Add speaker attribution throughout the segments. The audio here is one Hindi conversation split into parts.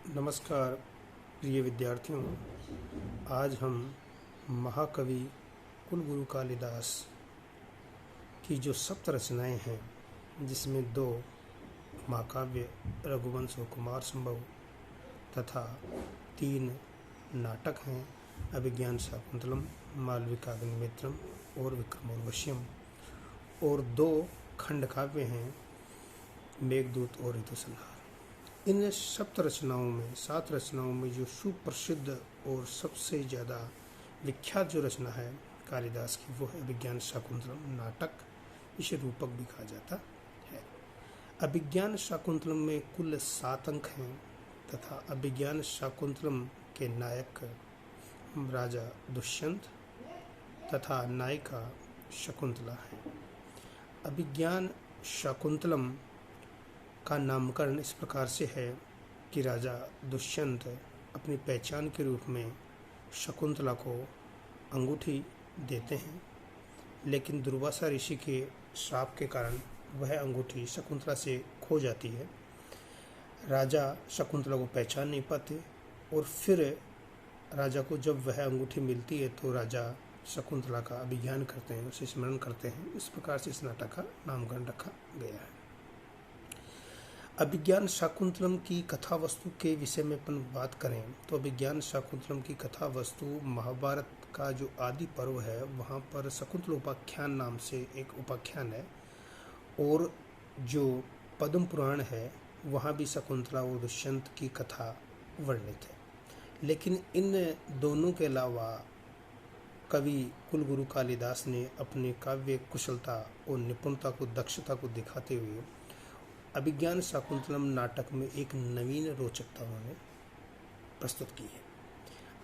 Speaker 1: नमस्कार प्रिय विद्यार्थियों। आज हम महाकवि कुलगुरु कालिदास की जो सप्त रचनाएं हैं, जिसमें 2 महाकाव्य रघुवंश और कुमार संभव तथा 3 नाटक हैं, अभिज्ञान शाकुंतलम, मालविकाग्निमित्रम और विक्रमोर्वश्यम, और 2 खंडकाव्य हैं, मेघदूत और ऋतुसंहार। इन सप्त रचनाओं में 7 रचनाओं में जो सुप्रसिद्ध और सबसे ज़्यादा विख्यात जो रचना है कालिदास की, वो है अभिज्ञान शाकुंतलम नाटक। इसे रूपक भी कहा जाता है। अभिज्ञान शाकुंतलम में कुल 7 अंक हैं तथा अभिज्ञान शाकुंतलम के नायक राजा दुष्यंत तथा नायिका शकुंतला है। अभिज्ञान शाकुंतलम का नामकरण इस प्रकार से है कि राजा दुष्यंत अपनी पहचान के रूप में शकुंतला को अंगूठी देते हैं, लेकिन दुर्वासा ऋषि के श्राप के कारण वह अंगूठी शकुंतला से खो जाती है। राजा शकुंतला को पहचान नहीं पाते और फिर राजा को जब वह अंगूठी मिलती है तो राजा शकुंतला का अभिज्ञान करते हैं, उसे स्मरण करते हैं। इस प्रकार से इस नाटक का नामकरण रखा गया है। अभिज्ञान शाकुंतलम की कथा वस्तु के विषय में अपन बात करें तो अभिज्ञान शाकुंतलम की कथा वस्तु महाभारत का जो आदि पर्व है, वहाँ पर शकुंतल उपाख्यान नाम से एक उपाख्यान है, और जो पद्म पुराण है वहाँ भी शकुंतला और दुष्यंत की कथा वर्णित है। लेकिन इन दोनों के अलावा कवि कुलगुरु कालिदास ने अपने काव्य कुशलता और निपुणता को, दक्षता को दिखाते हुए अभिज्ञान शाकुंतलम नाटक में एक नवीन रोचकता उन्होंने प्रस्तुत की है।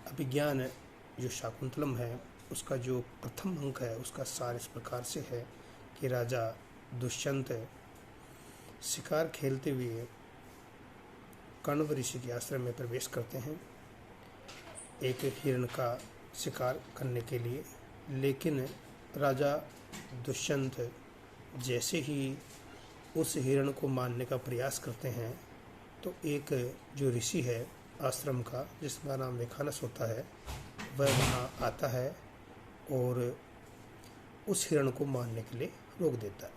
Speaker 1: अभिज्ञान जो शाकुंतलम है, उसका जो प्रथम अंक है, उसका सार इस प्रकार से है कि राजा दुष्यंत शिकार खेलते हुए कण्व ऋषि के आश्रम में प्रवेश करते हैं एक हिरण का शिकार करने के लिए। लेकिन राजा दुष्यंत जैसे ही उस हिरण को मारने का प्रयास करते हैं तो एक जो ऋषि है आश्रम का, जिसका नाम विखानस होता है, वह वहाँ आता है और उस हिरण को मारने के लिए रोक देता है।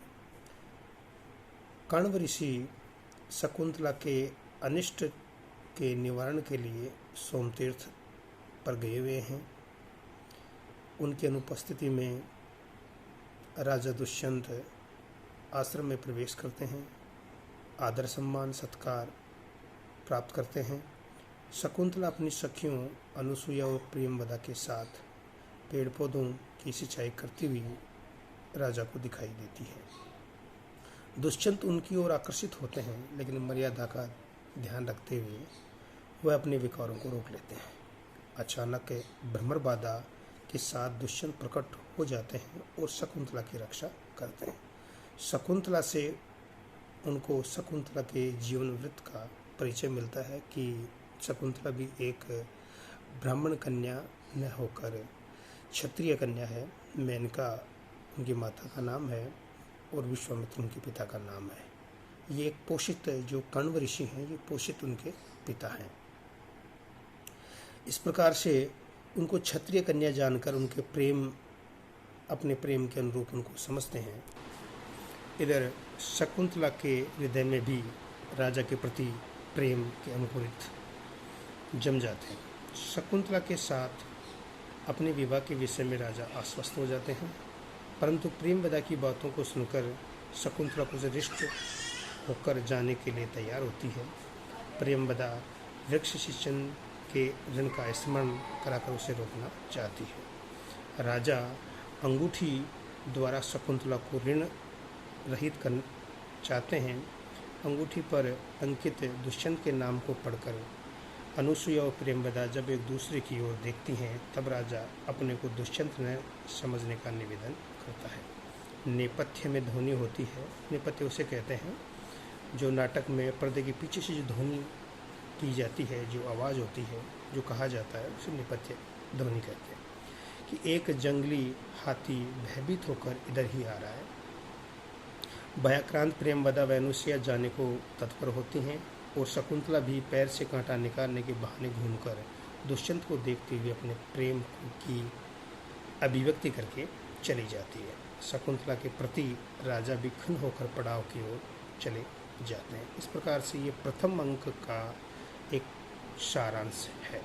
Speaker 1: कण्व ऋषि शकुंतला के अनिष्ट के निवारण के लिए सोमतीर्थ पर गए हुए हैं। उनकी अनुपस्थिति में राजा दुष्यंत आश्रम में प्रवेश करते हैं, आदर सम्मान सत्कार प्राप्त करते हैं। शकुंतला अपनी सखियों अनुसुईया और प्रियंवदा के साथ पेड़ पौधों की सिंचाई करती हुई राजा को दिखाई देती है। दुष्यंत उनकी ओर आकर्षित होते हैं, लेकिन मर्यादा का ध्यान रखते हुए वह अपने विकारों को रोक लेते हैं। अचानक भ्रमर बाधा के साथ दुष्यंत प्रकट हो जाते हैं और शकुंतला की रक्षा करते हैं। शकुंतला से उनको शकुंतला के जीवन वृत्त का परिचय मिलता है कि शकुंतला भी एक ब्राह्मण कन्या न होकर क्षत्रिय कन्या है। मेनका उनकी माता का नाम है और विश्वामित्र उनके पिता का नाम है। ये एक पोषित जो कण्व ऋषि हैं, ये पोषित उनके पिता हैं। इस प्रकार से उनको क्षत्रिय कन्या जानकर उनके प्रेम, अपने प्रेम के अनुरूप उनको समझते हैं। इधर शकुंतला के हृदय में भी राजा के प्रति प्रेम के अंकुरित जम जाते हैं। शकुंतला के साथ अपने विवाह के विषय में राजा आश्वस्त हो जाते हैं, परंतु प्रेमवदा की बातों को सुनकर शकुंतला कुछ रिष्ट होकर जाने के लिए तैयार होती है। प्रेमवदा वृक्ष सिंचन के ऋण का स्मरण कराकर उसे रोकना चाहती है। राजा अंगूठी द्वारा शकुंतला को ऋण रहित कर चाहते हैं। अंगूठी पर अंकित दुष्यंत के नाम को पढ़कर अनुसुईया और प्रेमवदा जब एक दूसरे की ओर देखती हैं, तब राजा अपने को दुष्यंत न समझने का निवेदन करता है। नेपथ्य में ध्वनि होती है। नेपथ्य उसे कहते हैं जो नाटक में पर्दे के पीछे से जो ध्वनि की जाती है, जो आवाज़ होती है, जो कहा जाता है, उसे नेपथ्य ध्वनि कहते हैं। कि एक जंगली हाथी भयभीत होकर इधर ही आ रहा है। भयाक्रांत प्रेमवदा व अनुसुईया जाने को तत्पर होती हैं और शकुंतला भी पैर से कांटा निकालने के बहाने घूमकर दुष्यंत को देखते हुए अपने प्रेम की अभिव्यक्ति करके चली जाती है। शकुंतला के प्रति राजा भी खिन्न होकर पड़ाव की ओर चले जाते हैं। इस प्रकार से ये प्रथम अंक का एक सारांश है।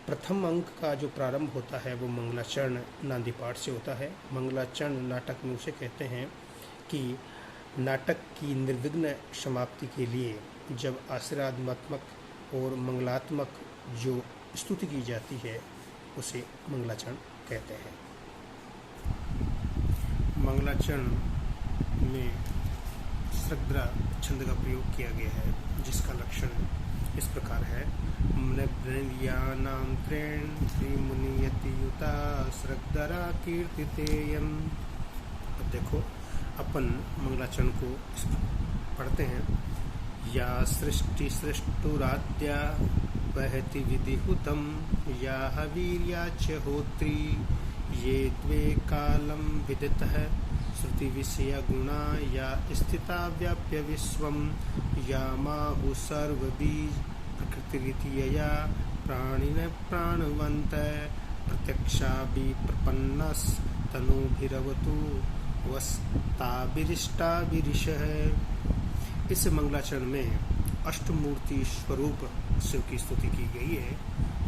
Speaker 1: प्रथम अंक का जो प्रारंभ होता है वो मंगलाचरण नांदी पाठ से होता है। मंगलाचरण नाटक में उसे कहते हैं कि नाटक की निर्विघ्न समाप्ति के लिए जब आशीर्वादात्मक और मंगलात्मक जो स्तुति की जाती है उसे मंगलाचरण कहते हैं। मंगलाचरण में सृग्रा छंद का प्रयोग किया गया है, जिसका लक्षण इस प्रकार है। मुनियानां त्रेण श्रीमुनियतियुता सृग्धरा कीर्तितेयम्। अब देखो अपन मंगलाचरण को पढ़ते हैं। या सृष्टि सृष्टुराद्या वहति विधिहुतं या वीर्याच होत्री ये द्वे कालं विदितः श्रुति विषय गुणा या स्थिता व्याप्य विश्वं या माहु सर्वबीज प्रकृतिरितियया प्राणिन प्राणवन्त प्रत्यक्षा विप्रपन्नस तनुभिरवतु वस्ताभिरिष्टाभिरिषः। इस मंगलाचरण में अष्टमूर्ति स्वरूप शिव की स्तुति की गई है।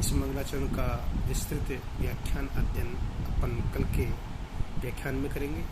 Speaker 1: इस मंगलाचरण का विस्तृत व्याख्यान अध्ययन अपन कल के व्याख्यान में करेंगे।